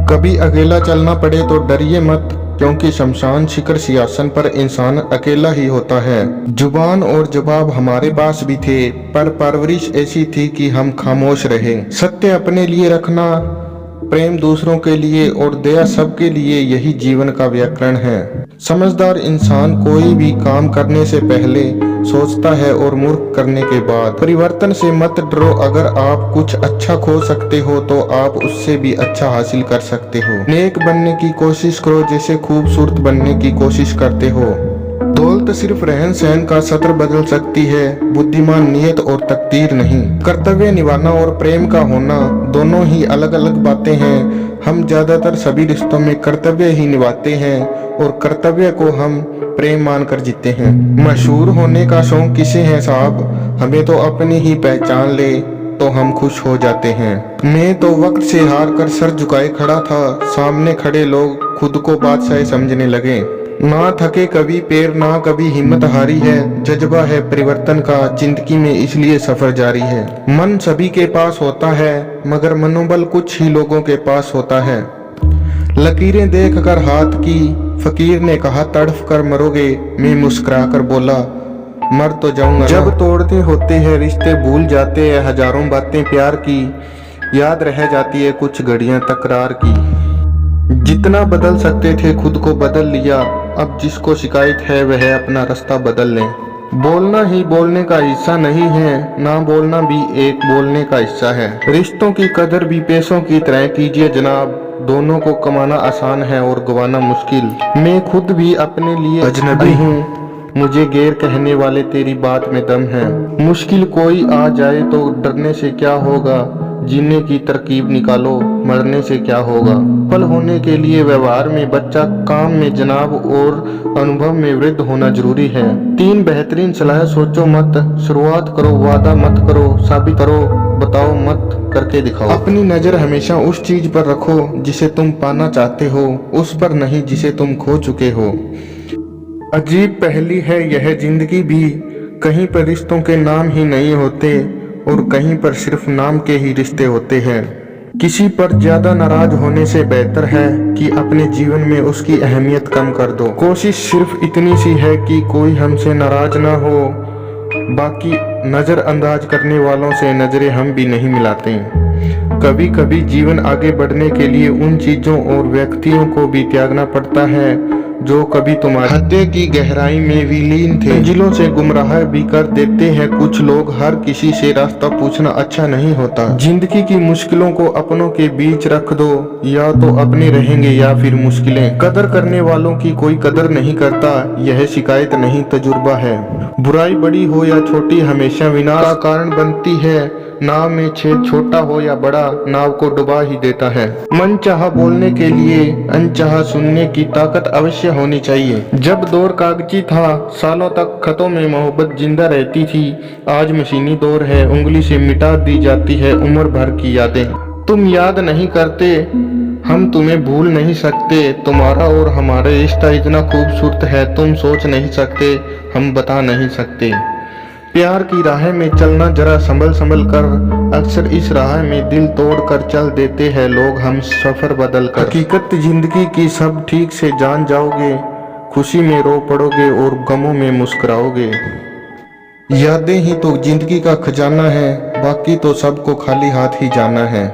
कभी अकेला चलना पड़े तो डरिए मत, क्योंकि शमशान शिखर सिंहासन पर इंसान अकेला ही होता है। जुबान और जवाब हमारे पास भी थे, पर परवरिश ऐसी थी कि हम खामोश रहे। सत्य अपने लिए रखना, प्रेम दूसरों के लिए और दया सबके लिए, यही जीवन का व्याकरण है। समझदार इंसान कोई भी काम करने से पहले सोचता है और मूर्ख करने के बाद। परिवर्तन से मत डरो, अगर आप कुछ अच्छा खो सकते हो तो आप उससे भी अच्छा हासिल कर सकते हो। नेक बनने की कोशिश करो जैसे खूबसूरत बनने की कोशिश करते हो। दौलत सिर्फ रहन सहन का सत्र बदल सकती है, बुद्धिमान नियत और तकदीर नहीं। कर्तव्य निभाना और प्रेम का होना दोनों ही अलग अलग बातें हैं। हम ज्यादातर सभी रिश्तों में कर्तव्य ही निभाते हैं और कर्तव्य को हम प्रेम मानकर जीते हैं। मशहूर होने का शौक किसे है साहब, हमें तो अपनी ही पहचान ले तो हम खुश हो जाते हैं। मैं तो वक्त से हार कर सर झुकाए खड़ा था, सामने खड़े लोग खुद को बादशाह समझने लगे। ना थके कभी पैर, ना कभी हिम्मत हारी है, जज्बा है परिवर्तन का जिंदगी में, इसलिए सफर जारी है। मन सभी के पास होता है, मगर मनोबल कुछ ही लोगों के पास होता है। लकीरें देख कर हाथ की, फकीर ने कहा तड़फ कर मरोगे, मैं मुस्कुरा कर बोला मर तो जाऊंगा। जब तोड़ते होते हैं रिश्ते भूल जाते हैं हजारों बातें प्यार की, याद रह जाती है कुछ घड़ियां तकरार की। जितना बदल सकते थे खुद को बदल लिया, अब जिसको शिकायत है वह अपना रास्ता बदल ले। बोलना ही बोलने का हिस्सा नहीं है, ना बोलना भी एक बोलने का हिस्सा है। रिश्तों की कदर भी पैसों की तरह कीजिए जनाब, दोनों को कमाना आसान है और गवाना मुश्किल। मैं खुद भी अपने लिए अजनबी हूँ, मुझे गैर कहने वाले तेरी बात में दम है। मुश्किल कोई आ जाए तो डरने से क्या होगा, जीने की तरकीब निकालो, मरने से क्या होगा। फल होने के लिए व्यवहार में बच्चा, काम में जनाब और अनुभव में वृद्ध होना जरूरी है। 3 बेहतरीन सलाह सोचो मत, शुरुआत करो, वादा मत करो, साबित करो, बताओ मत, करके दिखाओ। अपनी नजर हमेशा उस चीज पर रखो जिसे तुम पाना चाहते हो, उस पर नहीं जिसे तुम खो चुके हो। अजीब पहेली है यह जिंदगी भी, कहीं पर रिश्तों के नाम ही नहीं होते और कहीं पर सिर्फ नाम के ही रिश्ते होते हैं। किसी पर ज्यादा नाराज होने से बेहतर है कि अपने जीवन में उसकी अहमियत कम कर दो। कोशिश सिर्फ इतनी सी है कि कोई हमसे नाराज ना हो, बाकी नजरअंदाज करने वालों से नजरें हम भी नहीं मिलाते। कभी कभी जीवन आगे बढ़ने के लिए उन चीजों और व्यक्तियों को भी त्यागना पड़ता है जो कभी तुम्हारे हृदय की गहराई में विलीन थे। मंजिलों से गुमराह भी कर देते हैं कुछ लोग, हर किसी से रास्ता पूछना अच्छा नहीं होता। जिंदगी की मुश्किलों को अपनों के बीच रख दो, या तो अपने रहेंगे या फिर मुश्किलें। कदर करने वालों की कोई कदर नहीं करता, यह शिकायत नहीं तजुर्बा है। बुराई बड़ी हो या छोटी हमेशा विनाश का कारण बनती है। नाव में छेद छोटा हो या बड़ा, नाव को डुबा ही देता है। मन चाहा बोलने के लिए अनचाहा सुनने की ताकत अवश्य होनी चाहिए। जब दौर कागजी था, सालों तक खतों में मोहब्बत जिंदा रहती थी। आज मशीनी दौर है, उंगली से मिटा दी जाती है उम्र भर की यादें। तुम याद नहीं करते, हम तुम्हें भूल नहीं सकते। तुम्हारा और हमारा रिश्ता इतना खूबसूरत है, तुम सोच नहीं सकते, हम बता नहीं सकते। प्यार की राह में चलना जरा संभल संभल कर, अक्सर इस राह में दिल तोड़ कर चल देते हैं लोग हम सफर बदल कर। हकीकत जिंदगी की सब ठीक से जान जाओगे, खुशी में रो पड़ोगे और गमों में मुस्कुराओगे। यादें ही तो जिंदगी का खजाना है, बाकी तो सबको खाली हाथ ही जाना है।